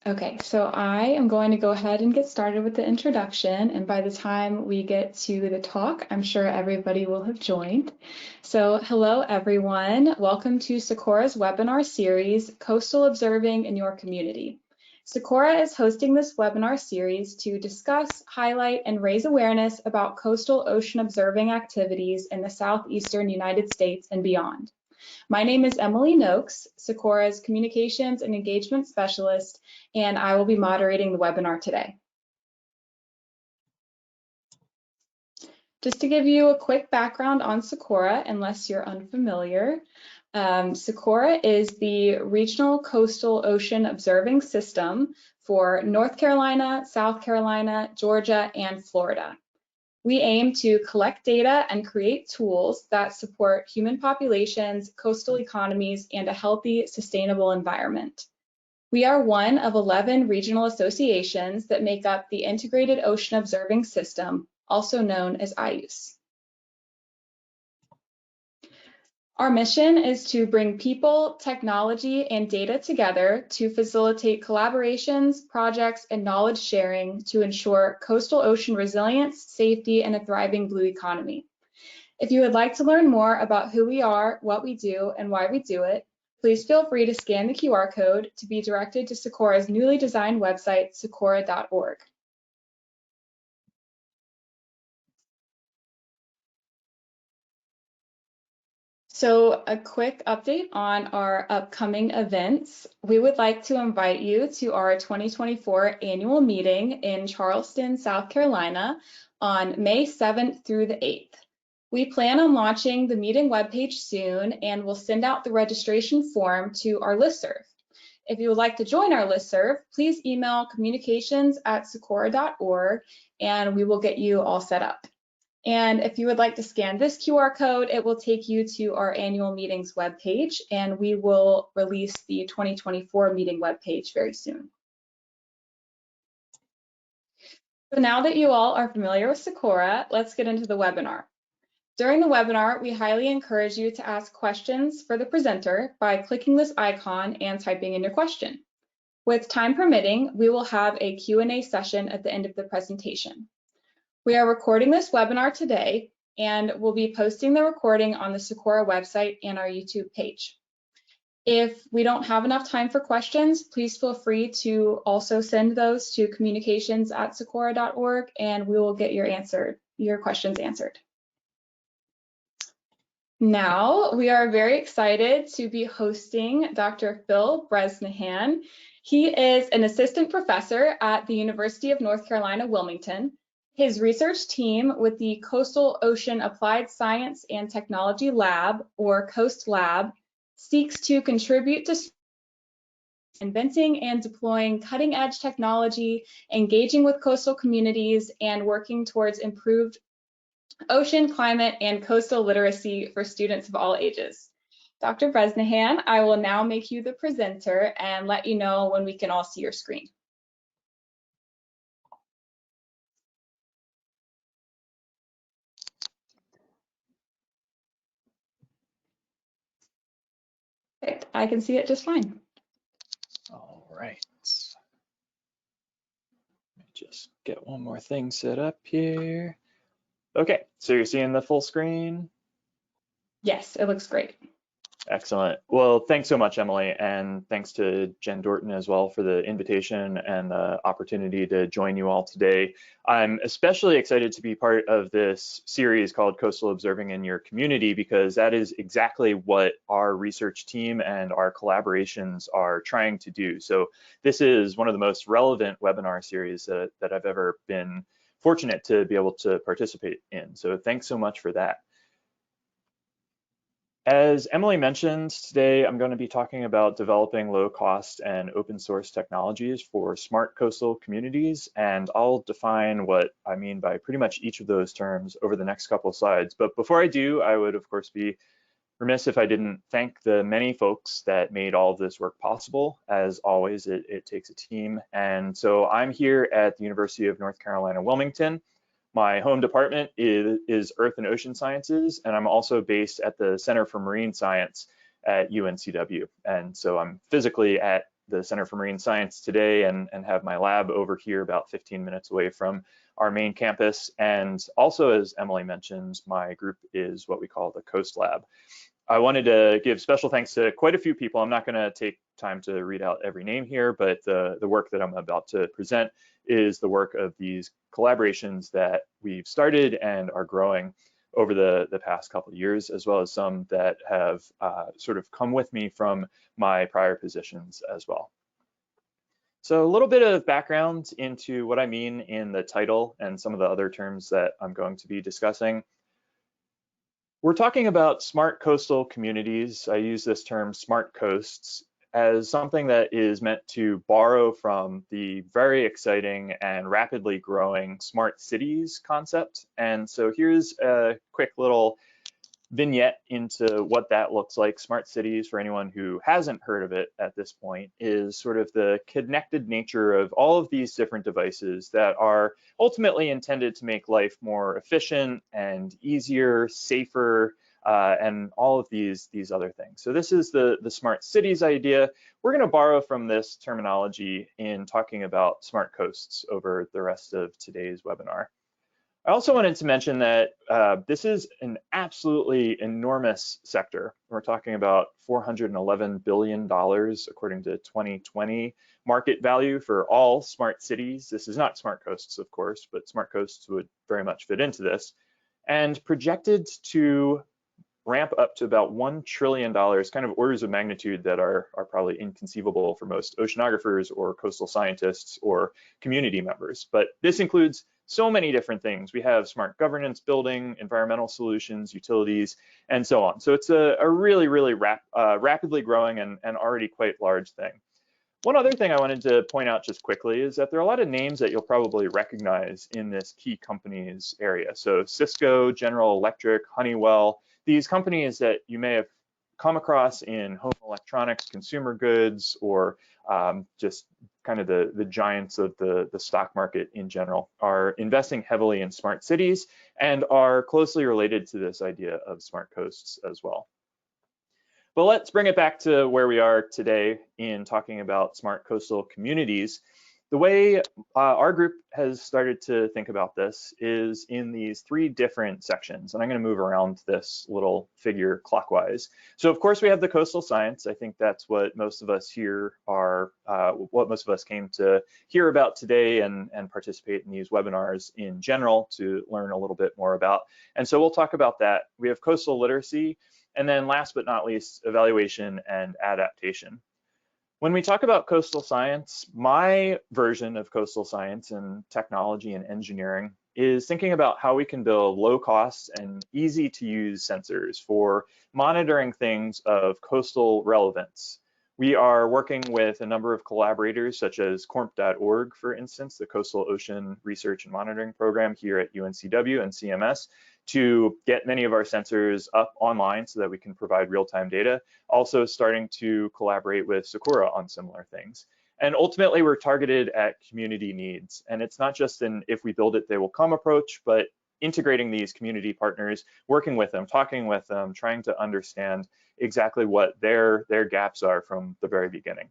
Okay, so I am going to go ahead and get started with the introduction, and by the time we get to the talk, I'm sure everybody will have joined. So hello everyone, welcome to SECOORA's webinar series, Coastal Observing in Your Community. SECOORA is hosting this webinar series to discuss, highlight, and raise awareness about coastal ocean observing activities in the southeastern United States and beyond. My name is Emily Noakes, SECOORA's Communications and Engagement Specialist, and I will be moderating the webinar today. Just to give you a quick background on SECOORA, unless you're unfamiliar, SECOORA is the Regional Coastal Ocean Observing System for North Carolina, South Carolina, Georgia, and Florida. We aim to collect data and create tools that support human populations, coastal economies, and a healthy, sustainable environment. We are one of 11 regional associations that make up the Integrated Ocean Observing System, also known as IOOS. Our mission is to bring people, technology, and data together to facilitate collaborations, projects, and knowledge sharing to ensure coastal ocean resilience, safety, and a thriving blue economy. If you would like to learn more about who we are, what we do, and why we do it, please feel free to scan the QR code to be directed to SECOORA's newly designed website, SECOORA.org. So a quick update on our upcoming events. We would like to invite you to our 2024 annual meeting in Charleston, South Carolina on May 7th through the 8th. We plan on launching the meeting webpage soon and will send out the registration form to our listserv. If you would like to join our listserv, please email communications@secoora.org and we will get you all set up. And if you would like to scan this QR code, it will take you to our annual meetings webpage, and we will release the 2024 meeting webpage very soon. So now that you all are familiar with SECOORA, let's get into the webinar. During the webinar, we highly encourage you to ask questions for the presenter by clicking this icon and typing in your question. With time permitting, we will have a Q&A session at the end of the presentation. We are recording this webinar today and we'll be posting the recording on the SECOORA website and our YouTube page. If we don't have enough time for questions, please feel free to also send those to communications@secoora.org and we will get your questions answered. Now, we are very excited to be hosting Dr. Phil Bresnahan. He is an assistant professor at the University of North Carolina, Wilmington. His research team with the Coastal Ocean Applied Science and Technology Lab, or COAST Lab, seeks to contribute to inventing and deploying cutting-edge technology, engaging with coastal communities, and working towards improved ocean, climate, and coastal literacy for students of all ages. Dr. Bresnahan, I will now make you the presenter and let you know when we can all see your screen. Perfect. I can see it just fine. All right. Let me just get one more thing set up here. Okay, so you're seeing the full screen? Yes, it looks great. Excellent. Well, thanks so much, Emily, and thanks to Jen Dorton as well for the invitation and the opportunity to join you all today. I'm especially excited to be part of this series called Coastal Observing in Your Community because that is exactly what our research team and our collaborations are trying to do. So this is one of the most relevant webinar series that I've ever been fortunate to be able to participate in. So thanks so much for that. As Emily mentioned, today I'm going to be talking about developing low-cost and open-source technologies for smart coastal communities, and I'll define what I mean by pretty much each of those terms over the next couple of slides. But before I do, I would, of course, be remiss if I didn't thank the many folks that made all of this work possible. As always, it takes a team, and so I'm here at the University of North Carolina, Wilmington. My home department is Earth and Ocean Sciences, and I'm also based at the Center for Marine Science at UNCW. And so I'm physically at the Center for Marine Science today and have my lab over here about 15 minutes away from our main campus. And also, as Emily mentioned, my group is what we call the Coast Lab. I wanted to give special thanks to quite a few people. I'm not going to take time to read out every name here, but the work that I'm about to present is the work of these collaborations that we've started and are growing over the past couple of years, as well as some that have sort of come with me from my prior positions as well. So a little bit of background into what I mean in the title and some of the other terms that I'm going to be discussing. We're talking about smart coastal communities. I use this term smart coasts as something that is meant to borrow from the very exciting and rapidly growing smart cities concept. And so here's a quick little vignette into what that looks like. Smart cities, for anyone who hasn't heard of it at this point, is sort of the connected nature of all of these different devices that are ultimately intended to make life more efficient and easier, safer, and all of these other things. So this is the smart cities idea. We're going to borrow from this terminology in talking about smart coasts over the rest of today's webinar. I also wanted to mention that this is an absolutely enormous sector. We're talking about $411 billion according to 2020 market value for all smart cities. This is not smart coasts, of course, but smart coasts would very much fit into this, and projected to ramp up to about $1 trillion, kind of orders of magnitude that are probably inconceivable for most oceanographers or coastal scientists or community members. But this includes so many different things. We have smart governance building, environmental solutions, utilities, and so on. So it's a really, really rapidly growing and already quite large thing. One other thing I wanted to point out just quickly is that there are a lot of names that you'll probably recognize in this key companies area. So Cisco, General Electric, Honeywell, these companies that you may have come across in home electronics, consumer goods, or just kind of the giants of the stock market in general, are investing heavily in smart cities and are closely related to this idea of smart coasts as well. But let's bring it back to where we are today in talking about smart coastal communities. The way our group has started to think about this is in these three different sections, and I'm going to move around this little figure clockwise. So of course we have the coastal science. I think that's what most of us here are, what most of us came to hear about today and participate in these webinars in general to learn a little bit more about. And so we'll talk about that. We have coastal literacy, and then last but not least, evaluation and adaptation. When we talk about coastal science, my version of coastal science and technology and engineering is thinking about how we can build low cost and easy to use sensors for monitoring things of coastal relevance. We are working with a number of collaborators such as CORMP.org, for instance, the Coastal Ocean Research and Monitoring Program here at UNCW and CMS, to get many of our sensors up online so that we can provide real-time data. Also starting to collaborate with SECOORA on similar things. And ultimately, we're targeted at community needs. And it's not just an if we build it, they will come approach, but integrating these community partners, working with them, talking with them, trying to understand exactly what their gaps are from the very beginning.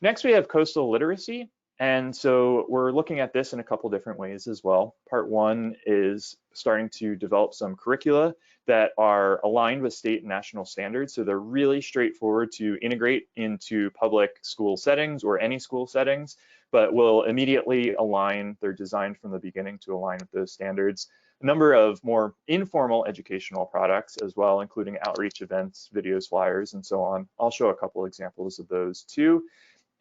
Next, we have coastal literacy. And so we're looking at this in a couple different ways as well. Part one is starting to develop some curricula that are aligned with state and national standards. So they're really straightforward to integrate into public school settings or any school settings, but will immediately align. They're designed from the beginning to align with those standards. A number of more informal educational products as well, including outreach events, videos, flyers, and so on. I'll show a couple examples of those too.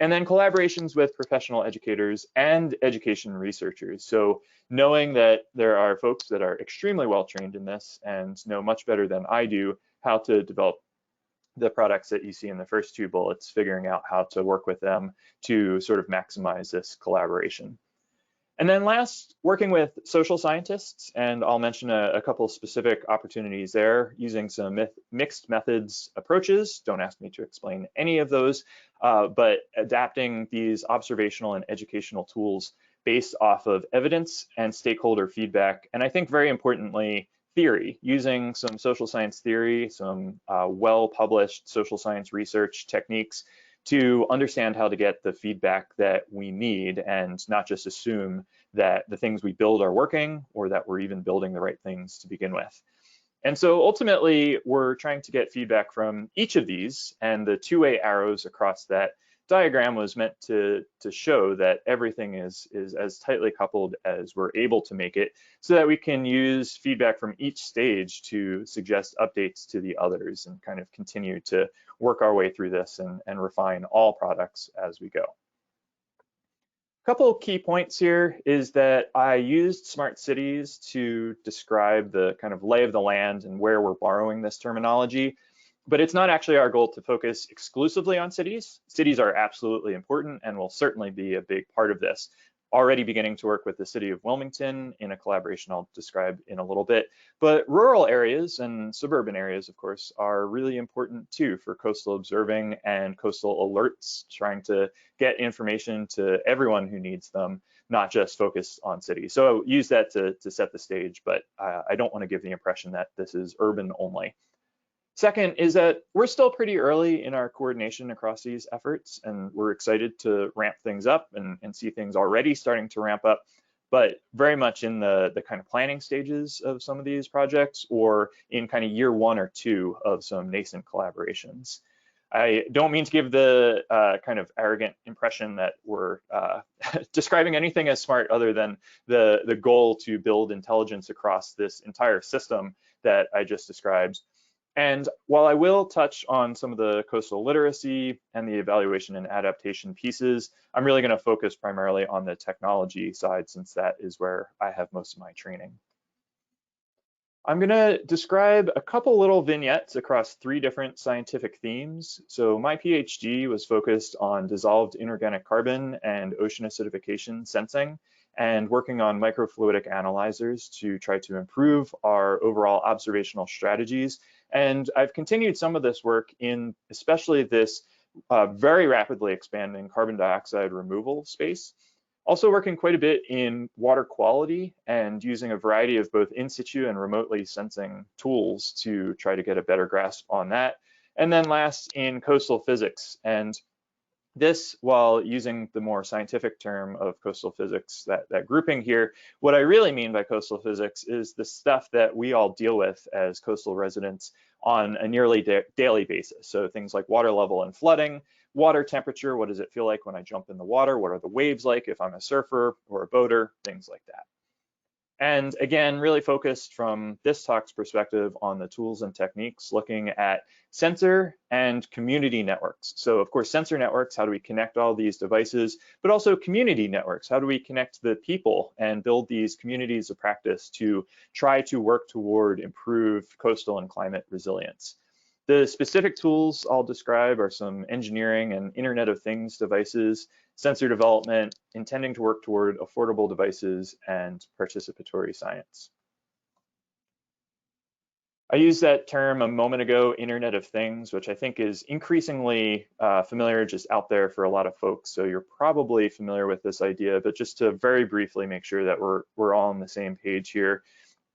And then collaborations with professional educators and education researchers. So knowing that there are folks that are extremely well trained in this and know much better than I do how to develop the products that you see in the first two bullets, figuring out how to work with them to sort of maximize this collaboration. And then last, working with social scientists, and I'll mention a couple of specific opportunities there using some mixed methods approaches. Don't ask me to explain any of those, but adapting these observational and educational tools based off of evidence and stakeholder feedback. And I think very importantly, theory, using some social science theory, some well-published social science research techniques to understand how to get the feedback that we need and not just assume that the things we build are working or that we're even building the right things to begin with. And so ultimately, we're trying to get feedback from each of these, and the two-way arrows across that diagram was meant to show that everything is as tightly coupled as we're able to make it, so that we can use feedback from each stage to suggest updates to the others and kind of continue to work our way through this and refine all products as we go. A couple of key points here is that I used smart cities to describe the kind of lay of the land and where we're borrowing this terminology, but it's not actually our goal to focus exclusively on cities. Cities are absolutely important and will certainly be a big part of this. Already beginning to work with the city of Wilmington in a collaboration I'll describe in a little bit, but rural areas and suburban areas, of course, are really important too for coastal observing and coastal alerts, trying to get information to everyone who needs them, not just focus on cities. So I'll use that to set the stage, but I don't want to give the impression that this is urban only. Second is that we're still pretty early in our coordination across these efforts, and we're excited to ramp things up and see things already starting to ramp up, but very much in the kind of planning stages of some of these projects or in kind of year 1 or 2 of some nascent collaborations. I don't mean to give the kind of arrogant impression that we're describing anything as smart other than the goal to build intelligence across this entire system that I just described. And while I will touch on some of the coastal literacy and the evaluation and adaptation pieces, I'm really going to focus primarily on the technology side, since that is where I have most of my training. I'm going to describe a couple little vignettes across 3 different scientific themes. So my PhD was focused on dissolved inorganic carbon and ocean acidification sensing, and working on microfluidic analyzers to try to improve our overall observational strategies. And I've continued some of this work in especially this very rapidly expanding carbon dioxide removal space. Also working quite a bit in water quality and using a variety of both in situ and remotely sensing tools to try to get a better grasp on that. And then last, in coastal physics. And this, while using the more scientific term of coastal physics, that grouping here, what I really mean by coastal physics is the stuff that we all deal with as coastal residents on a nearly daily basis. So things like water level and flooding, water temperature, what does it feel like when I jump in the water? What are the waves like if I'm a surfer or a boater? Things like that. And again, really focused from this talk's perspective on the tools and techniques, looking at sensor and community networks. So of course, sensor networks, how do we connect all these devices, but also community networks, how do we connect the people and build these communities of practice to try to work toward improved coastal and climate resilience. The specific tools I'll describe are some engineering and Internet of Things devices, sensor development, intending to work toward affordable devices, and participatory science. I used that term a moment ago, Internet of Things, which I think is increasingly familiar, just out there for a lot of folks. So you're probably familiar with this idea, but just to very briefly make sure that we're all on the same page here.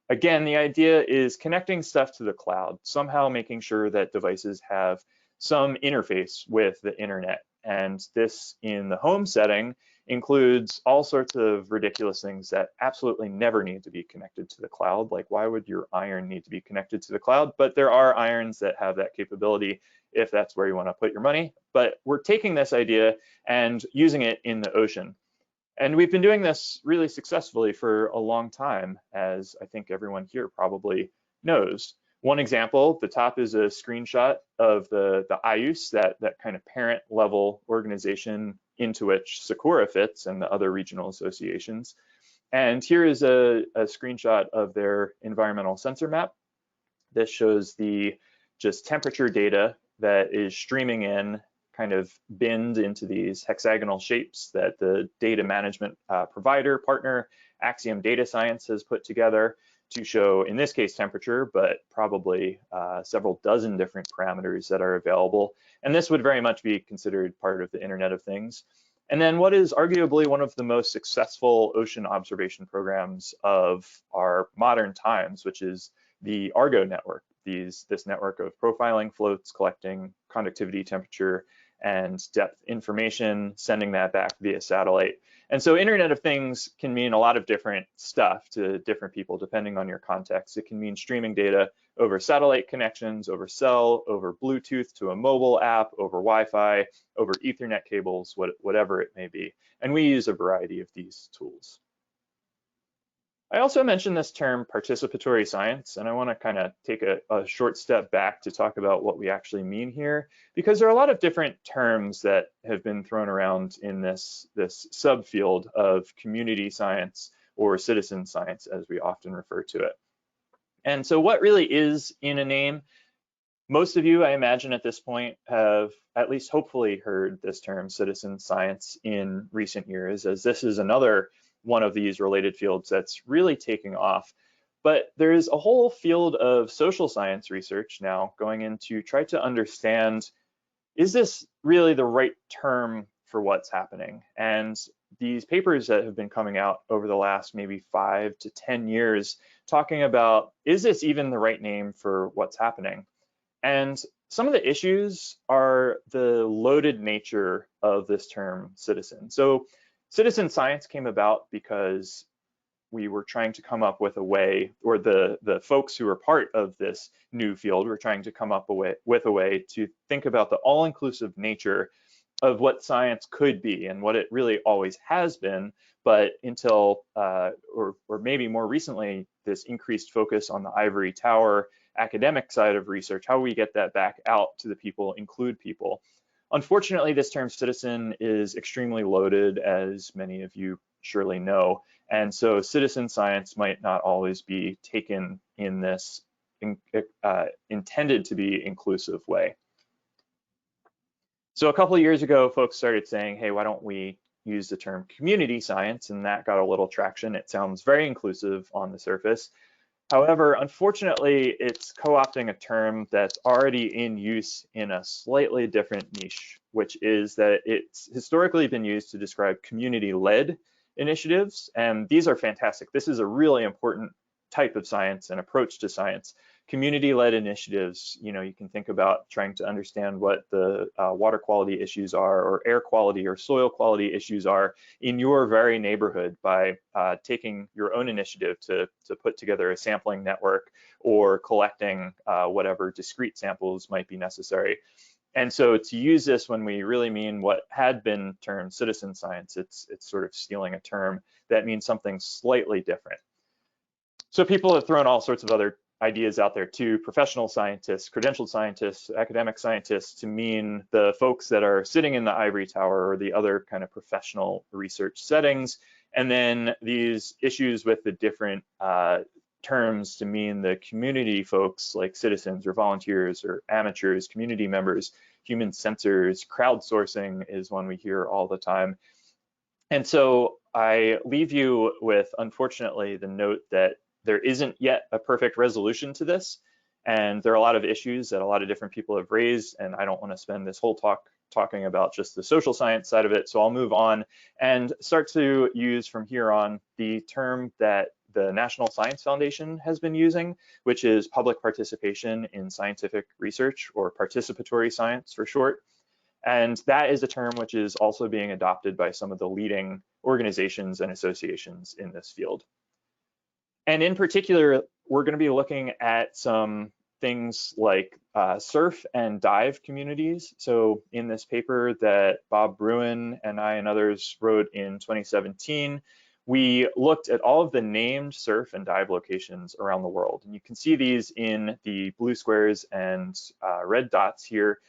Again, the idea is connecting stuff to the cloud, somehow making sure that devices have some interface with the internet. And this, in the home setting, includes all sorts of ridiculous things that absolutely never need to be connected to the cloud. Like, why would your iron need to be connected to the cloud? But there are irons that have that capability if that's where you want to put your money. But we're taking this idea and using it in the ocean. And we've been doing this really successfully for a long time, as I think everyone here probably knows. One example, the top is a screenshot of the IUCE, that kind of parent level organization into which SECOORA fits and the other regional associations. And here is a screenshot of their environmental sensor map. This shows the just temperature data that is streaming in, kind of binned into these hexagonal shapes that the data management provider partner, Axiom Data Science, has put together to show, in this case, temperature, but probably several dozen different parameters that are available. And this would very much be considered part of the Internet of Things. And then what is arguably one of the most successful ocean observation programs of our modern times, which is the Argo network. This network of profiling floats collecting conductivity, temperature, and depth information, sending that back via satellite. And so Internet of Things can mean a lot of different stuff to different people depending on your context. It can mean streaming data over satellite connections, over cell, over Bluetooth to a mobile app, over Wi-Fi, over Ethernet cables, whatever it may be. And we use a variety of these tools. I also mentioned this term participatory science, and I want to kind of take a short step back to talk about what we actually mean here, because there are a lot of different terms that have been thrown around in this subfield of community science or citizen science, as we often refer to it. And so what really is in a name? Most of you, I imagine at this point, have at least hopefully heard this term citizen science in recent years, as this is another one of these related fields that's really taking off. But there's a whole field of social science research now going in to try to understand, is this really the right term for what's happening? And these papers that have been coming out over the last maybe 5 to 10 years talking about, is this even the right name for what's happening? And some of the issues are the loaded nature of this term citizen. So citizen science came about because we were trying to come up with a way, or the folks who were part of this new field were trying to come up with a way to think about the all-inclusive nature of what science could be and what it really always has been, but until, or maybe more recently, this increased focus on the ivory tower academic side of research, how we get that back out to the people, include people. Unfortunately, this term citizen is extremely loaded, as many of you surely know, and so citizen science might not always be taken in this intended to be inclusive way. So a couple of years ago, folks started saying, hey, why don't we use the term community science? And that got a little traction. It sounds very inclusive on the surface. However, unfortunately, it's co-opting a term that's already in use in a slightly different niche, which is that it's historically been used to describe community-led initiatives, and these are fantastic. This is a really important type of science and approach to science. Community-led initiatives, you know, you can think about trying to understand what the water quality issues are, or air quality or soil quality issues are in your very neighborhood by taking your own initiative to put together a sampling network or collecting whatever discrete samples might be necessary. And so to use this when we really mean what had been termed citizen science, it's sort of stealing a term that means something slightly different. So people have thrown all sorts of other ideas out there too, professional scientists, credentialed scientists, academic scientists, to mean the folks that are sitting in the ivory tower or the other kind of professional research settings. And then these issues with the different terms to mean the community folks like citizens or volunteers or amateurs, community members, human sensors, crowdsourcing is one we hear all the time. And so I leave you with, unfortunately, the note that there isn't yet a perfect resolution to this, and there are a lot of issues that a lot of different people have raised, and I don't want to spend this whole talk talking about just the social science side of it, so I'll move on and start to use from here on the term that the National Science Foundation has been using, which is public participation in scientific research, or participatory science for short. And that is a term which is also being adopted by some of the leading organizations and associations in this field. And in particular, we're going to be looking at some things like surf and dive communities. So in this paper that Bob Bruin and I and others wrote in 2017, we looked at all of the named surf and dive locations around the world. And you can see these in the blue squares and red dots here.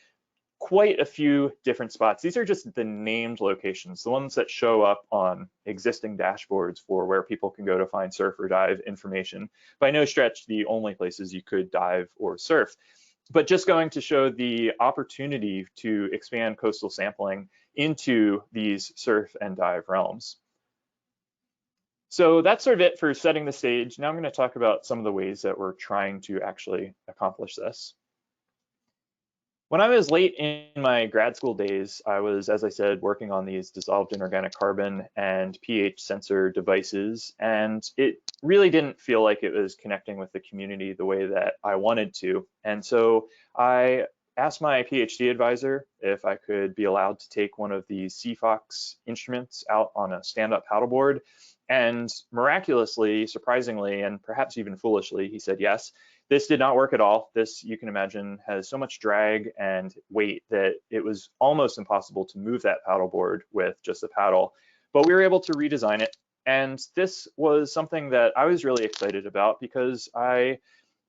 Quite a few different spots. These are just the named locations, the ones that show up on existing dashboards for where people can go to find surf or dive information. By no stretch the only places you could dive or surf, but just going to show the opportunity to expand coastal sampling into these surf and dive realms. So that's sort of it for setting the stage. Now I'm going to talk about some of the ways that we're trying to actually accomplish this. When I was late in my grad school days, I was, as I said, working on these dissolved inorganic carbon and pH sensor devices, and it really didn't feel like it was connecting with the community the way that I wanted to. And so I asked my PhD advisor if I could be allowed to take one of these SeaFox instruments out on a stand-up paddleboard. And miraculously, surprisingly, and perhaps even foolishly, he said yes. This did not work at all. This, you can imagine, has so much drag and weight that it was almost impossible to move that paddleboard with just a paddle. But we were able to redesign it. And this was something that I was really excited about because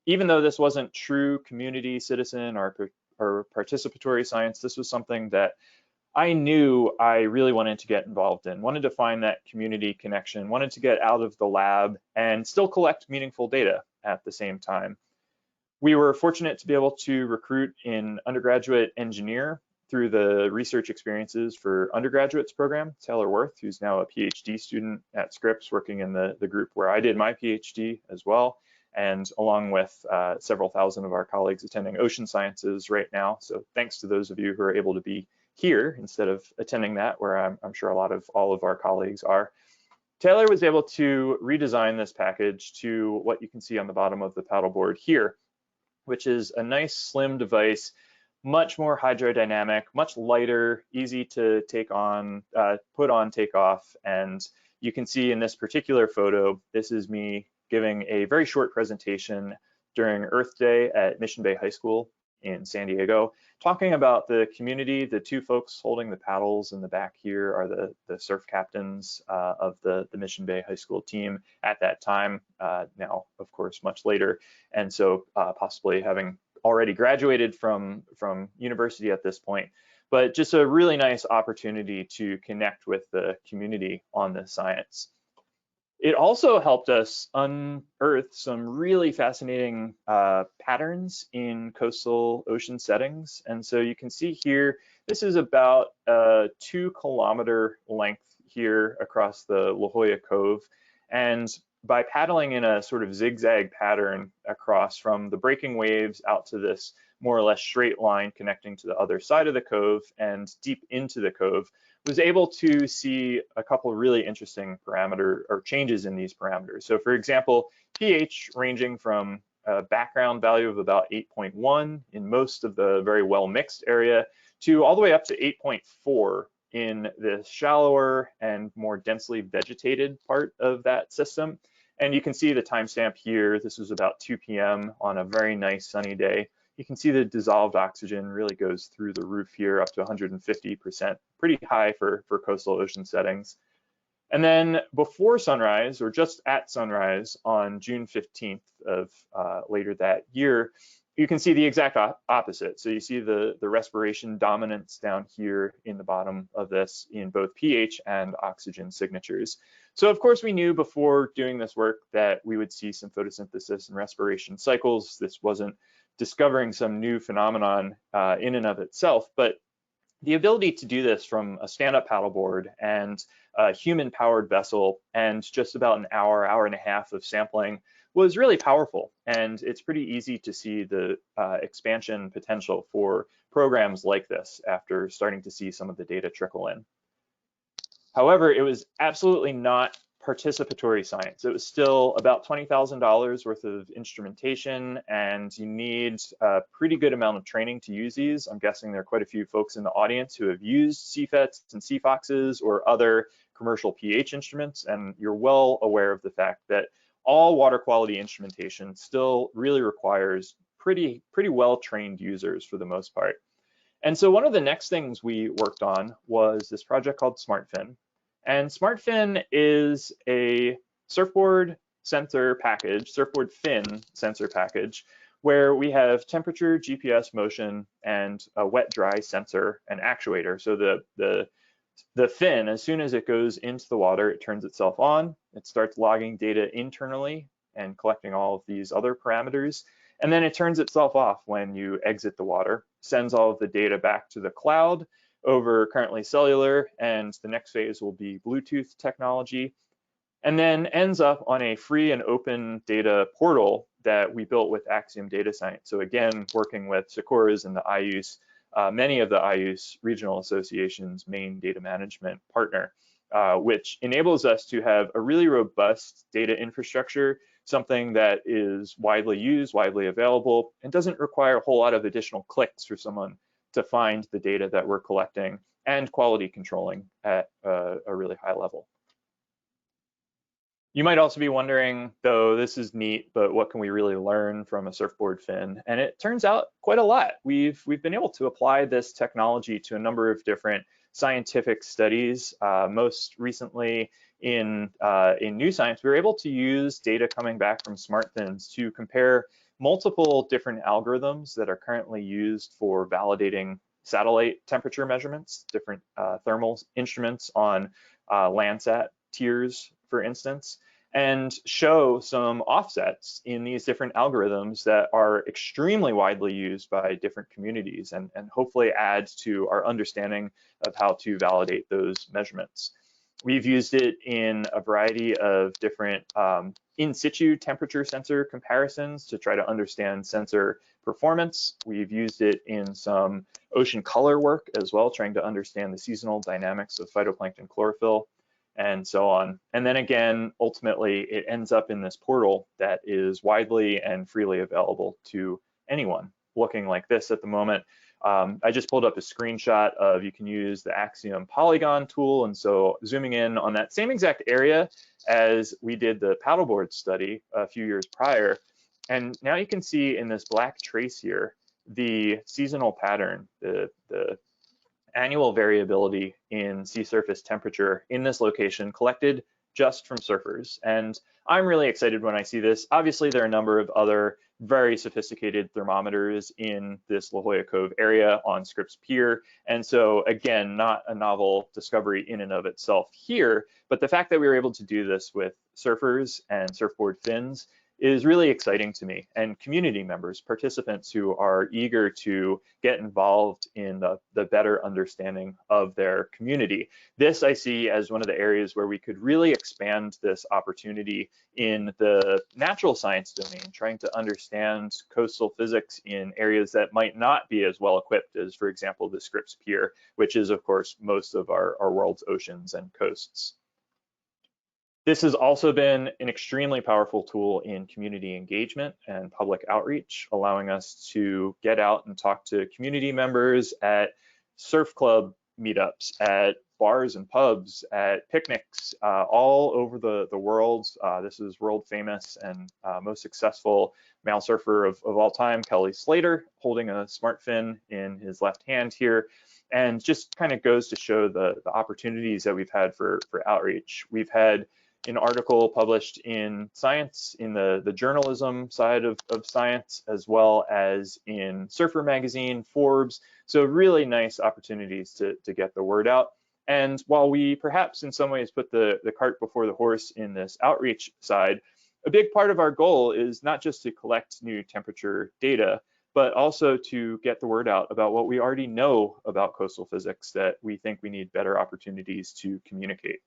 even though this wasn't true community citizen or participatory science, this was something that I knew I really wanted to get involved in, wanted to find that community connection, wanted to get out of the lab and still collect meaningful data at the same time. We were fortunate to be able to recruit an undergraduate engineer through the research experiences for undergraduates program, Taylor Worth, who's now a PhD student at Scripps, working in the group where I did my PhD as well, and along with several thousand of our colleagues attending ocean sciences right now. So thanks to those of you who are able to be here instead of attending that, where I'm sure all of our colleagues are. Taylor was able to redesign this package to what you can see on the bottom of the paddleboard here, which is a nice slim device, much more hydrodynamic, much lighter, easy to take on, put on, take off. And you can see in this particular photo, this is me giving a very short presentation during Earth Day at Mission Bay High School in San Diego, talking about the community. The two folks holding the paddles in the back here are the surf captains of the Mission Bay High School team at that time, now of course much later, and so possibly having already graduated from university at this point, but just a really nice opportunity to connect with the community on this science. It also helped us unearth some really fascinating patterns in coastal ocean settings. And so you can see here, this is about a 2-kilometer length here across the La Jolla Cove. And by paddling in a sort of zigzag pattern across from the breaking waves out to this more or less straight line connecting to the other side of the cove and deep into the cove, was able to see a couple of really interesting parameter or changes in these parameters. So for example, pH ranging from a background value of about 8.1 in most of the very well mixed area to all the way up to 8.4 in the shallower and more densely vegetated part of that system. And you can see the timestamp here. This was about 2 p.m. on a very nice sunny day. You can see the dissolved oxygen really goes through the roof here up to 150%, pretty high for coastal ocean settings. And then before sunrise, or just at sunrise on June 15th of later that year, you can see the exact opposite. So you see the respiration dominance down here in the bottom of this in both pH and oxygen signatures. So of course we knew before doing this work that we would see some photosynthesis and respiration cycles. This wasn't discovering some new phenomenon in and of itself, but the ability to do this from a stand-up paddleboard and a human-powered vessel and just about an hour and a half of sampling was really powerful. And it's pretty easy to see the expansion potential for programs like this after starting to see some of the data trickle in. However, it was absolutely not participatory science. It was still about $20,000 worth of instrumentation, and you need a pretty good amount of training to use these. I'm guessing there are quite a few folks in the audience who have used CFETs and CFOXs or other commercial pH instruments, and you're well aware of the fact that all water quality instrumentation still really requires pretty well-trained users for the most part. And so one of the next things we worked on was this project called Smartfin. And Smartfin is a surfboard sensor package, surfboard fin sensor package, where we have temperature, GPS, motion, and a wet-dry sensor and actuator. So the fin, as soon as it goes into the water, it turns itself on. It starts logging data internally and collecting all of these other parameters. And then it turns itself off when you exit the water, sends all of the data back to the cloud over currently cellular, and the next phase will be Bluetooth technology, and then ends up on a free and open data portal that we built with Axiom Data Science. So again, working with SECOORA's and the IUS, many of the IUS regional associations' main data management partner, which enables us to have a really robust data infrastructure something that is widely used, widely available, and doesn't require a whole lot of additional clicks for someone to find the data that we're collecting and quality controlling at a really high level. You might also be wondering, though, this is neat, but what can we really learn from a surfboard fin? And it turns out quite a lot. We've been able to apply this technology to a number of different scientific studies. Most recently in New Science, we were able to use data coming back from Smartfins to compare multiple different algorithms that are currently used for validating satellite temperature measurements, different thermal instruments on Landsat tiers, for instance, and show some offsets in these different algorithms that are extremely widely used by different communities, and hopefully add to our understanding of how to validate those measurements. We've used it in a variety of different in situ temperature sensor comparisons to try to understand sensor performance. We've used it in some ocean color work as well, trying to understand the seasonal dynamics of phytoplankton chlorophyll, and so on. And then again, ultimately, it ends up in this portal that is widely and freely available to anyone looking like this at the moment. I just pulled up a screenshot of, you can use the Axiom polygon tool. And so zooming in on that same exact area as we did the paddleboard study a few years prior. And now you can see in this black trace here, the seasonal pattern, the annual variability in sea surface temperature in this location collected just from surfers. And I'm really excited when I see this. Obviously, there are a number of other very sophisticated thermometers in this La Jolla Cove area on Scripps Pier. And so again, not a novel discovery in and of itself here, but the fact that we were able to do this with surfers and surfboard fins is really exciting to me, and community members, participants who are eager to get involved in the better understanding of their community. This I see as one of the areas where we could really expand this opportunity in the natural science domain, trying to understand coastal physics in areas that might not be as well equipped as, for example, the Scripps Pier, which is, of course, most of our world's oceans and coasts. This has also been an extremely powerful tool in community engagement and public outreach, allowing us to get out and talk to community members at surf club meetups, at bars and pubs, at picnics, all over the world. This is world famous and most successful male surfer of all time, Kelly Slater, holding a Smartfin in his left hand here. And just kind of goes to show the opportunities that we've had for outreach. We've had an article published in Science, in the journalism side of science, as well as in Surfer Magazine, Forbes. So really nice opportunities to get the word out. And while we perhaps in some ways put the cart before the horse in this outreach side, a big part of our goal is not just to collect new temperature data, but also to get the word out about what we already know about coastal physics that we think we need better opportunities to communicate.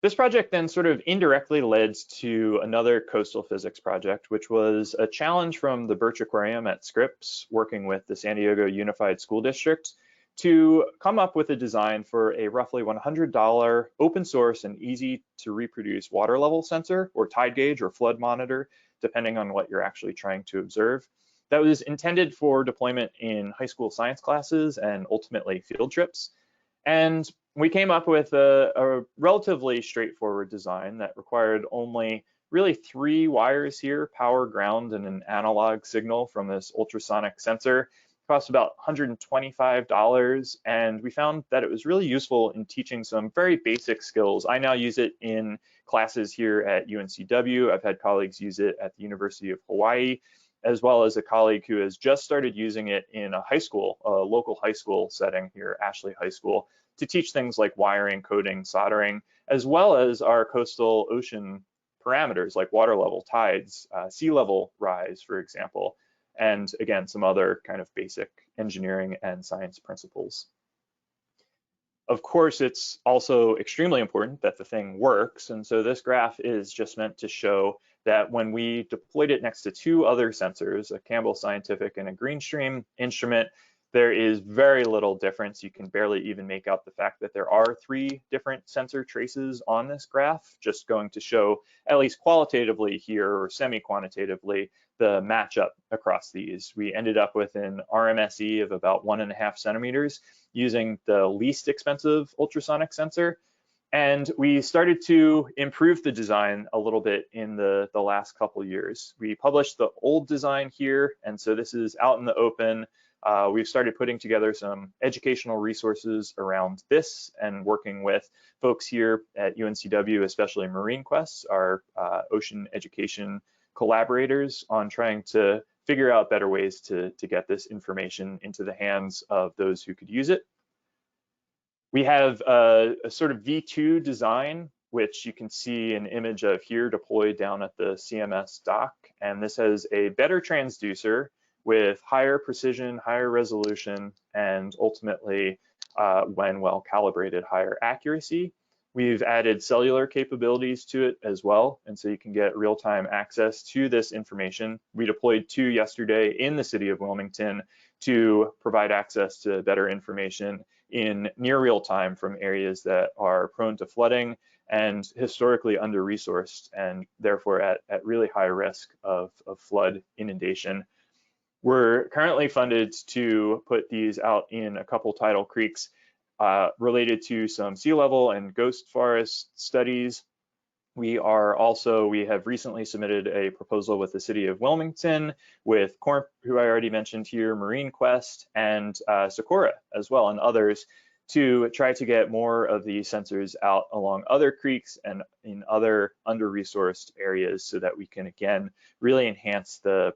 This project then sort of indirectly led to another coastal physics project, which was a challenge from the Birch Aquarium at Scripps, working with the San Diego Unified School District, to come up with a design for a roughly $100 open source and easy to reproduce water level sensor, or tide gauge, or flood monitor, depending on what you're actually trying to observe. That was intended for deployment in high school science classes and ultimately field trips. And we came up with a relatively straightforward design that required only really 3 wires here, power, ground, and an analog signal from this ultrasonic sensor. It cost about $125, and we found that it was really useful in teaching some very basic skills. I now use it in classes here at UNCW. I've had colleagues use it at the University of Hawaii, as well as a colleague who has just started using it in a high school, a local high school setting here, Ashley High School, to teach things like wiring, coding, soldering, as well as our coastal ocean parameters like water level, tides, sea level rise, for example, and again, some other kind of basic engineering and science principles. Of course, it's also extremely important that the thing works. And so this graph is just meant to show that when we deployed it next to 2 other sensors, a Campbell Scientific and a Greenstream instrument, there is very little difference. You can barely even make out the fact that there are 3 different sensor traces on this graph, just going to show, at least qualitatively here or semi-quantitatively, the matchup across these. We ended up with an RMSE of about 1.5 centimeters using the least expensive ultrasonic sensor. And we started to improve the design a little bit in the last couple years. We published the old design here, and so this is out in the open. We've started putting together some educational resources around this and working with folks here at UNCW, especially MarineQuest, our ocean education collaborators, on trying to figure out better ways to get this information into the hands of those who could use it. We have a sort of V2 design, which you can see an image of here deployed down at the CMS dock. And this has a better transducer with higher precision, higher resolution, and ultimately, when well calibrated, higher accuracy. We've added cellular capabilities to it as well, and so you can get real-time access to this information. We deployed 2 yesterday in the city of Wilmington to provide access to better information in near real time from areas that are prone to flooding and historically under-resourced, and therefore at really high risk of flood inundation. We're currently funded to put these out in a couple tidal creeks related to some sea level and ghost forest studies. We have recently submitted a proposal with the city of Wilmington, with CORP, who I already mentioned here, MarineQuest, and SECOORA as well, and others, to try to get more of these sensors out along other creeks and in other under-resourced areas so that we can, again, really enhance the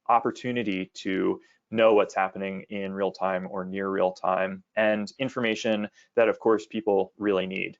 opportunity to know what's happening in real time or near real time, and information that, of course, people really need.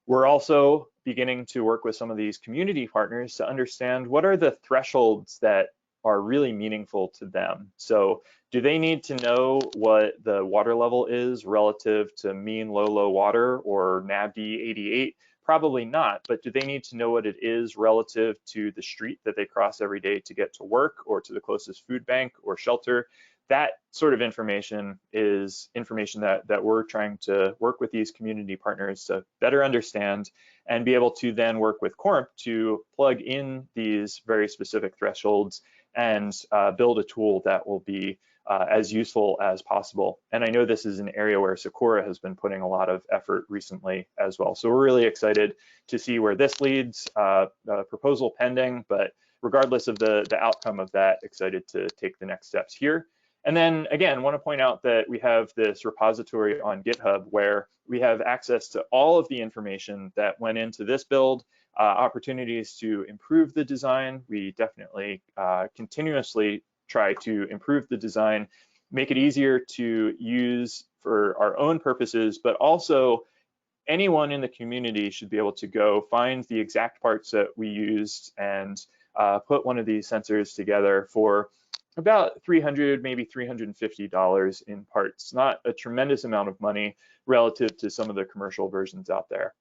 We're also beginning to work with some of these community partners to understand what are the thresholds that are really meaningful to them. So do they need to know what the water level is relative to mean low water or NAVD 88? Probably not, but do they need to know what it is relative to the street that they cross every day to get to work or to the closest food bank or shelter? That sort of information is information that we're trying to work with these community partners to better understand and be able to then work with CORP to plug in these very specific thresholds and build a tool that will be as useful as possible. And I know this is an area where SECOORA has been putting a lot of effort recently as well. So we're really excited to see where this leads, proposal pending, but regardless of the outcome of that, excited to take the next steps here. And then again, want to point out that we have this repository on GitHub where we have access to all of the information that went into this build, opportunities to improve the design. We definitely continuously try to improve the design, make it easier to use for our own purposes, but also anyone in the community should be able to go find the exact parts that we used and put one of these sensors together for about $300, maybe $350 in parts. Not a tremendous amount of money relative to some of the commercial versions out there.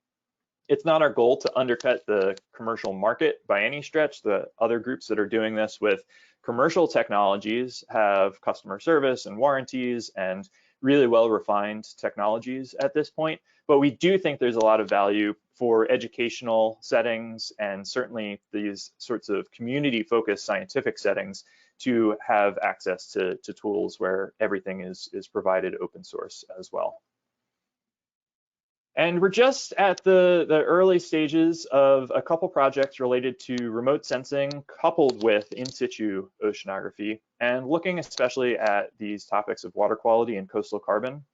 It's not our goal to undercut the commercial market by any stretch. The other groups that are doing this with commercial technologies have customer service and warranties and really well-refined technologies at this point. But we do think there's a lot of value for educational settings and certainly these sorts of community-focused scientific settings to have access to tools where everything is provided open source as well. And we're just at the early stages of a couple projects related to remote sensing coupled with in situ oceanography, and looking especially at these topics of water quality and coastal carbon.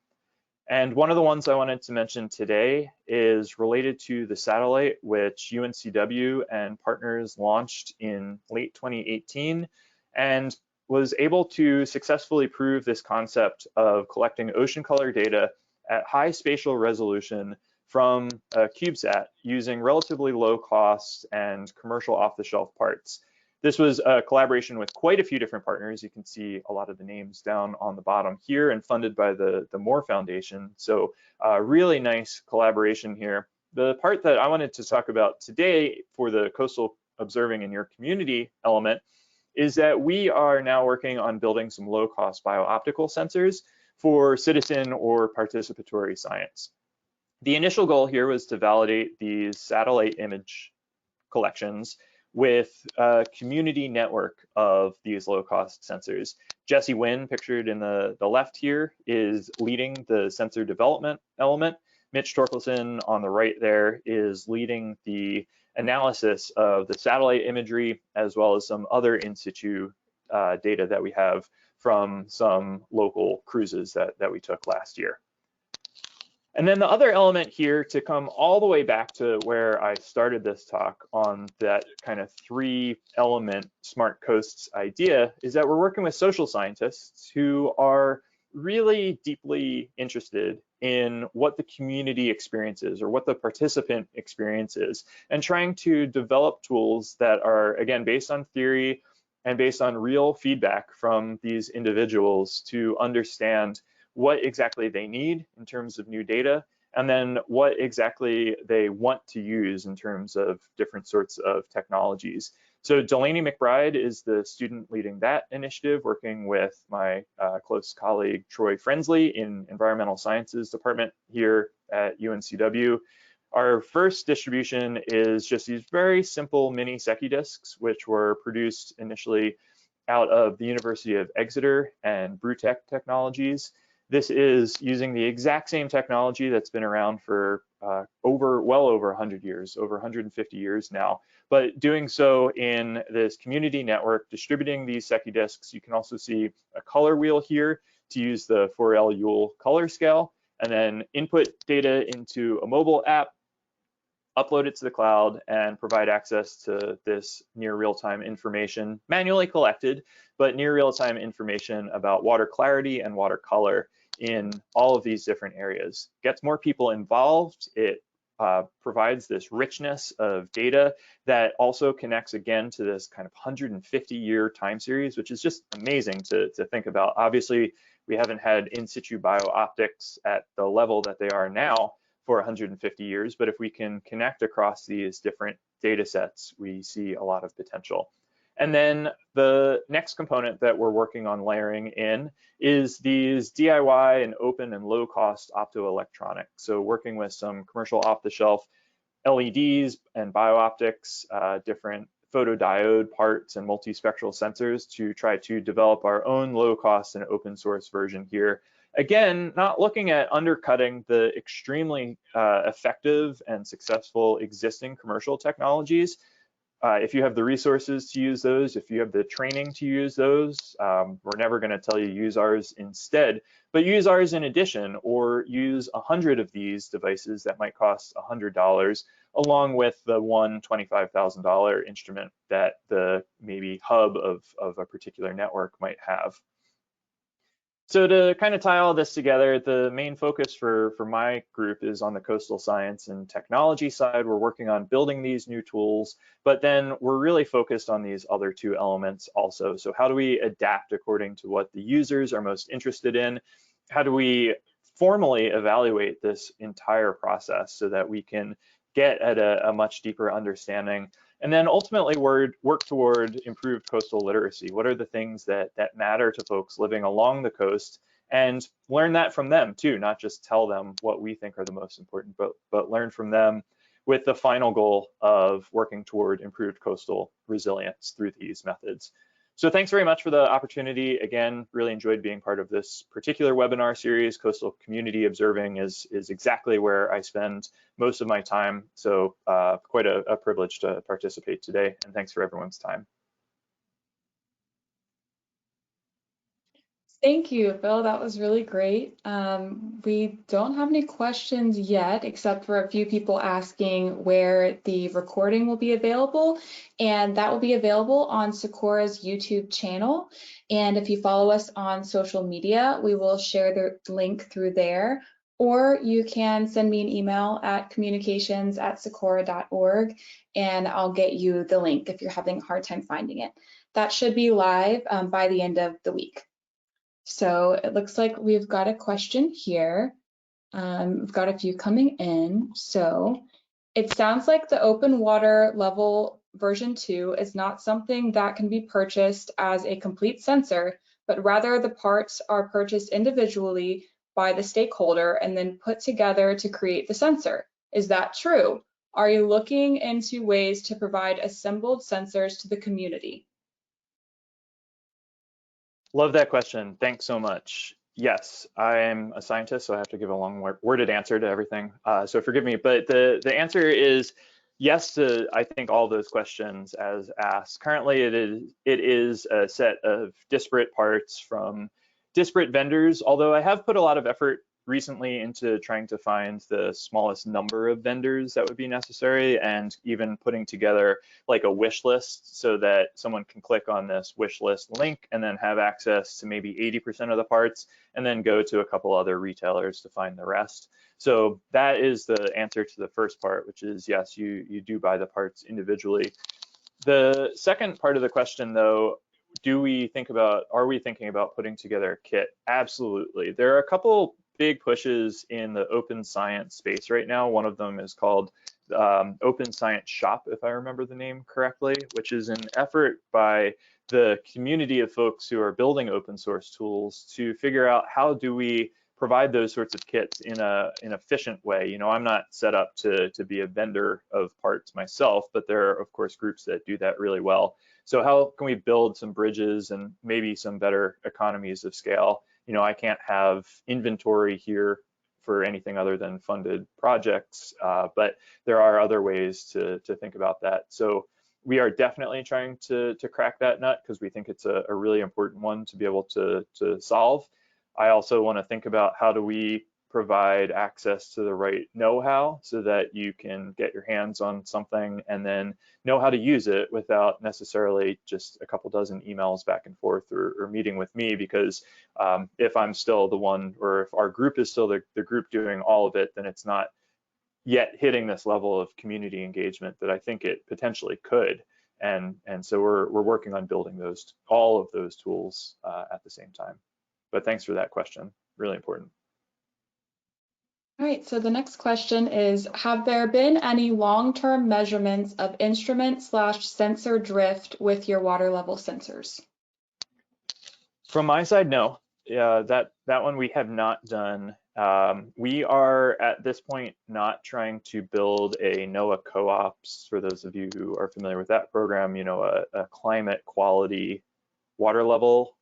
And one of the ones I wanted to mention today is related to the satellite, which UNCW and partners launched in late 2018 and was able to successfully prove this concept of collecting ocean color data at high spatial resolution from a CubeSat using relatively low cost and commercial off-the-shelf parts. This was a collaboration with quite a few different partners. You can see a lot of the names down on the bottom here and funded by the Moore Foundation. So really nice collaboration here. The part that I wanted to talk about today for the coastal observing in your community element is that we are now working on building some low-cost bio-optical sensors for citizen or participatory science. The initial goal here was to validate these satellite image collections with a community network of these low-cost sensors. Jesse Wynn, pictured in the left here, is leading the sensor development element. Mitch Torkelson on the right there is leading the analysis of the satellite imagery, as well as some other in situ data that we have from some local cruises that we took last year. And then the other element here, to come all the way back to where I started this talk on that kind of 3-element smart coasts idea, is that we're working with social scientists who are really deeply interested in what the community experiences or what the participant experiences, and trying to develop tools that are, again, based on theory and based on real feedback from these individuals to understand what exactly they need in terms of new data, and then what exactly they want to use in terms of different sorts of technologies. So Delaney McBride is the student leading that initiative, working with my close colleague Troy Frensley in Environmental Sciences Department here at UNCW. Our first distribution is just these very simple mini Secchi discs, which were produced initially out of the University of Exeter and Brewtech Technologies. This is using the exact same technology that's been around for well over 100 years, over 150 years now, but doing so in this community network, distributing these Secchi discs. You can also see a color wheel here to use the 4L Yule color scale, and then input data into a mobile app, upload it to the cloud, and provide access to this near real-time information, manually collected, but near real-time information about water clarity and water color in all of these different areas. Gets more people involved. It provides this richness of data that also connects again to this kind of 150-year time series, which is just amazing to think about. Obviously, we haven't had in situ biooptics at the level that they are now for 150 years, but if we can connect across these different data sets, we see a lot of potential. And then the next component that we're working on layering in is these DIY and open and low cost optoelectronics. So working with some commercial off-the-shelf LEDs and biooptics, different photodiode parts and multispectral sensors to try to develop our own low cost and open source version here. Again, not looking at undercutting the extremely effective and successful existing commercial technologies. If you have the resources to use those, if you have the training to use those, we're never going to tell you use ours instead, but use ours in addition, or use 100 of these devices that might cost $100, along with the one $25,000 instrument that the maybe hub of a particular network might have. So to kind of tie all this together, the main focus for my group is on the coastal science and technology side. We're working on building these new tools, but then we're really focused on these other 2 elements also. So how do we adapt according to what the users are most interested in? How do we formally evaluate this entire process so that we can get at a much deeper understanding? And then ultimately work toward improved coastal literacy. What are the things that matter to folks living along the coast, and learn that from them too, not just tell them what we think are the most important, but learn from them with the final goal of working toward improved coastal resilience through these methods. So thanks very much for the opportunity. Again, really enjoyed being part of this particular webinar series. Coastal community observing is exactly where I spend most of my time. So quite a privilege to participate today, and thanks for everyone's time. Thank you, Phil. That was really great. We don't have any questions yet, except for a few people asking where the recording will be available, and that will be available on SECOORA's YouTube channel. And if you follow us on social media, we will share the link through there, or you can send me an email at communications@secoora.org, and I'll get you the link if you're having a hard time finding it. That should be live by the end of the week. So it looks like we've got a question here. We've got a few coming in. So it sounds like the open water level version 2 is not something that can be purchased as a complete sensor, but rather the parts are purchased individually by the stakeholder and then put together to create the sensor. Is that true? Are you looking into ways to provide assembled sensors to the community? Love that question. Thanks so much. Yes, I'm a scientist, so I have to give a long worded answer to everything. So forgive me, but the answer is yes to, I think, all those questions as asked. Currently, it is a set of disparate parts from disparate vendors, although I have put a lot of effort recently into trying to find the smallest number of vendors that would be necessary, and even putting together like a wish list so that someone can click on this wish list link and then have access to maybe 80% of the parts, and then go to a couple other retailers to find the rest. So that is the answer to the first part, which is yes, you do buy the parts individually. The second part of the question, though, are we thinking about putting together a kit? Absolutely. There are a couple big pushes in the open science space right now. One of them is called Open Science Shop, if I remember the name correctly, which is an effort by the community of folks who are building open source tools to figure out how do we provide those sorts of kits in an efficient way. You know, I'm not set up to be a vendor of parts myself, but there are, of course, groups that do that really well. So how can we build some bridges and maybe some better economies of scale? You know, I can't have inventory here for anything other than funded projects, but there are other ways to think about that. So we are definitely trying to crack that nut because we think it's a really important one to be able to solve. I also want to think about how do we provide access to the right know-how so that you can get your hands on something and then know how to use it without necessarily just a couple dozen emails back and forth or meeting with me, because if I'm still the one, or if our group is still the group doing all of it, then it's not yet hitting this level of community engagement that I think it potentially could. And so we're working on building all of those tools at the same time. But thanks for that question, really important. All right, so the next question is, have there been any long-term measurements of instrument/sensor drift with your water level sensors? From my side, no. That one we have not done. We are at this point not trying to build a NOAA co-ops. For those of you who are familiar with that program, you know, a climate quality water level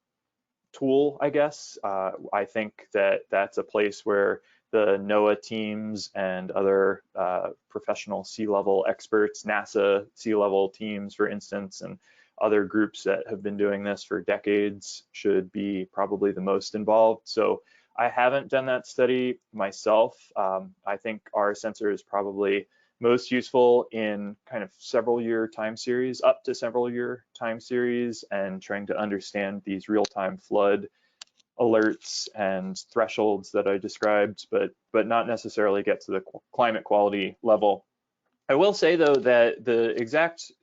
tool, I guess. I think that that's a place where the NOAA teams and other professional sea level experts, NASA sea level teams, for instance, and other groups that have been doing this for decades should be probably the most involved. So I haven't done that study myself. I think our sensor is probably most useful in kind of several year time series, up to several year time series, and trying to understand these real-time flood alerts and thresholds that I described, but not necessarily get to the climate quality level. I will say though that the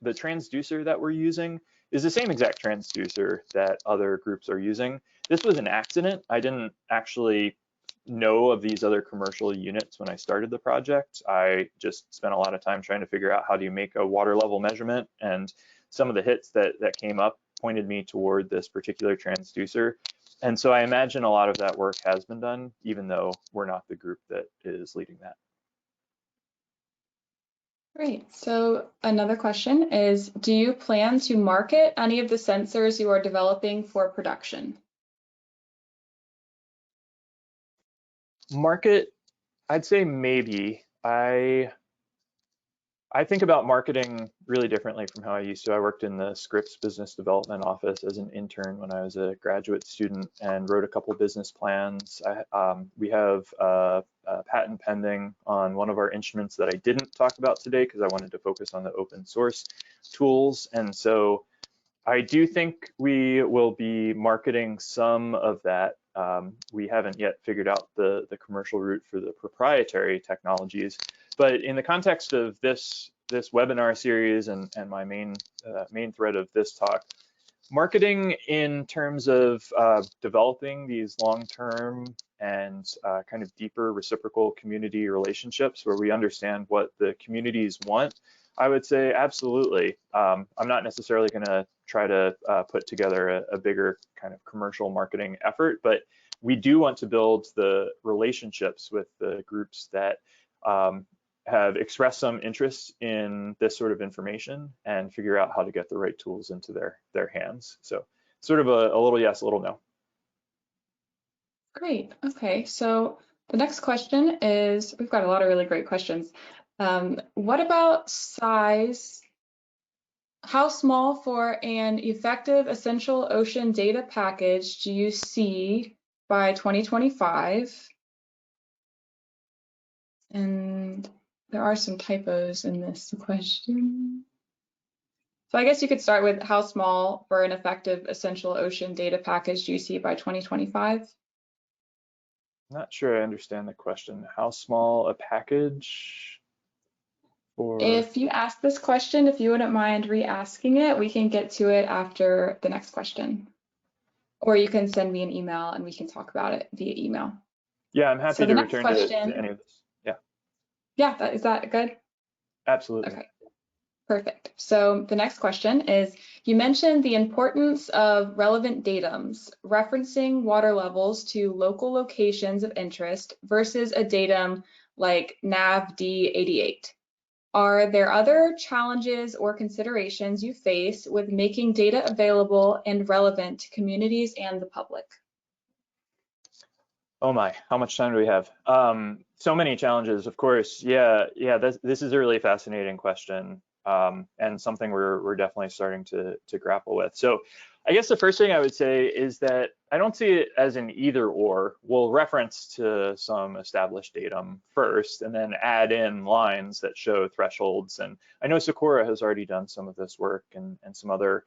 transducer that we're using is the same exact transducer that other groups are using. This was an accident. I didn't actually know of these other commercial units when I started the project. I just spent a lot of time trying to figure out how do you make a water level measurement, and some of the hits that came up pointed me toward this particular transducer. And so I imagine a lot of that work has been done, even though we're not the group that is leading that. Great. So another question is, do you plan to market any of the sensors you are developing for production? Market, I'd say maybe. I think about marketing really differently from how I used to. I worked in the Scripps business development office as an intern when I was a graduate student and wrote a couple business plans. We have a patent pending on one of our instruments that I didn't talk about today because I wanted to focus on the open source tools. And so I do think we will be marketing some of that. We haven't yet figured out the commercial route for the proprietary technologies. But in the context of this webinar series and my main thread of this talk, marketing in terms of developing these long-term and kind of deeper reciprocal community relationships where we understand what the communities want, I would say absolutely. I'm not necessarily going to try to put together a bigger kind of commercial marketing effort, but we do want to build the relationships with the groups that have expressed some interest in this sort of information and figure out how to get the right tools into their hands. So sort of a little yes, a little no. Great. Okay, so the next question is, we've got a lot of really great questions. What about size? How small for an effective essential ocean data package do you see by 2025? And there are some typos in this question. So I guess you could start with how small for an effective essential ocean data package do you see by 2025? Not sure I understand the question. How small a package for? If you ask this question, if you wouldn't mind re-asking it, we can get to it after the next question. Or you can send me an email and we can talk about it via email. Yeah, I'm happy So to the next return question, to any of this. Yeah. Yeah, is that good? Absolutely. Okay, perfect. So the next question is, you mentioned the importance of relevant datums, referencing water levels to local locations of interest versus a datum like NAVD88. Are there other challenges or considerations you face with making data available and relevant to communities and the public? Oh my, how much time do we have? So many challenges, of course. Yeah, this is a really fascinating question, and something we're definitely starting to grapple with. So I guess the first thing I would say is that I don't see it as an either or. We'll reference to some established datum first and then add in lines that show thresholds. And I know SECOORA has already done some of this work, and some other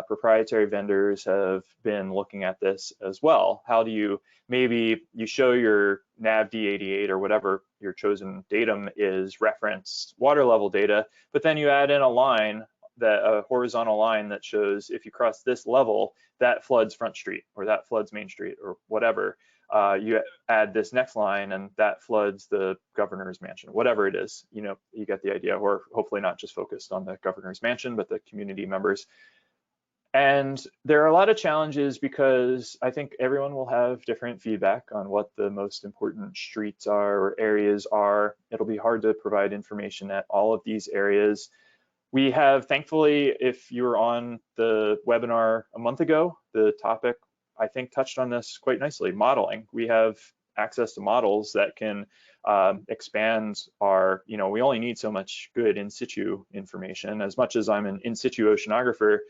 proprietary vendors have been looking at this as well. How do you, maybe you show your NAVD88 or whatever your chosen datum is, reference water level data, but then you add in a line, a horizontal line that shows if you cross this level, that floods Front Street or that floods Main Street or whatever. You add this next line and that floods the governor's mansion, whatever it is. You know, you get the idea. Or hopefully not just focused on the governor's mansion, but the community members. And there are a lot of challenges because I think everyone will have different feedback on what the most important streets are or areas are. It'll be hard to provide information at all of these areas. We have, thankfully, if you were on the webinar a month ago, the topic, I think, touched on this quite nicely, modeling. We have access to models that can expand our, we only need so much good in situ information. As much as I'm an in situ oceanographer,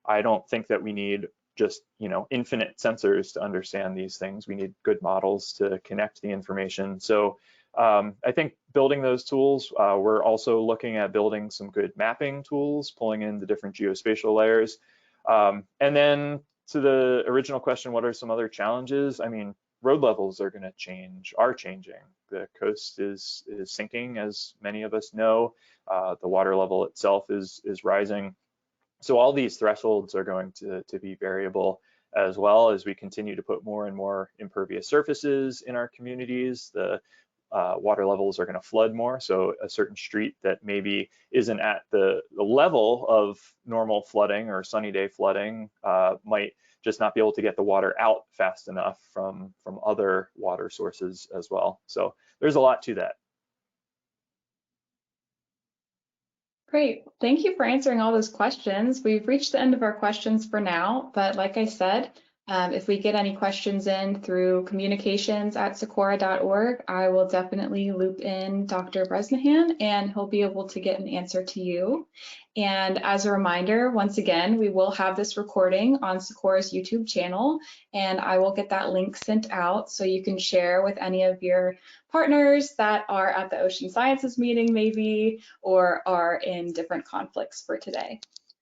I don't think that we need just, infinite sensors to understand these things. We need good models to connect the information. So I think building those tools, we're also looking at building some good mapping tools, pulling in the different geospatial layers. And then to the original question, what are some other challenges? I mean, road levels are are changing. The coast is sinking, as many of us know. The water level itself is rising. So all these thresholds are going to be variable, as well as we continue to put more and more impervious surfaces in our communities. The water levels are going to flood more. So a certain street that maybe isn't at the level of normal flooding or sunny day flooding might just not be able to get the water out fast enough from other water sources as well. So there's a lot to that. Great. Thank you for answering all those questions. We've reached the end of our questions for now, but like I said, if we get any questions in through communications@secoora.org, I will definitely loop in Dr. Bresnahan and he'll be able to get an answer to you. And as a reminder, once again, we will have this recording on SECOORA's YouTube channel, and I will get that link sent out so you can share with any of your partners that are at the Ocean Sciences meeting maybe, or are in different conflicts for today.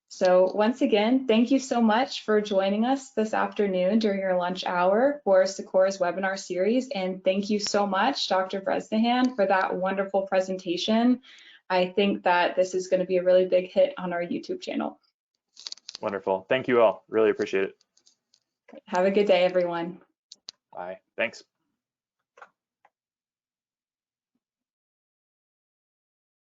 So once again, thank you so much for joining us this afternoon during your lunch hour for SECOORA's webinar series. And thank you so much, Dr. Bresnahan, for that wonderful presentation. I think that this is going to be a really big hit on our YouTube channel. Wonderful. Thank you all. Really appreciate it. Have a good day, everyone. Bye. Thanks.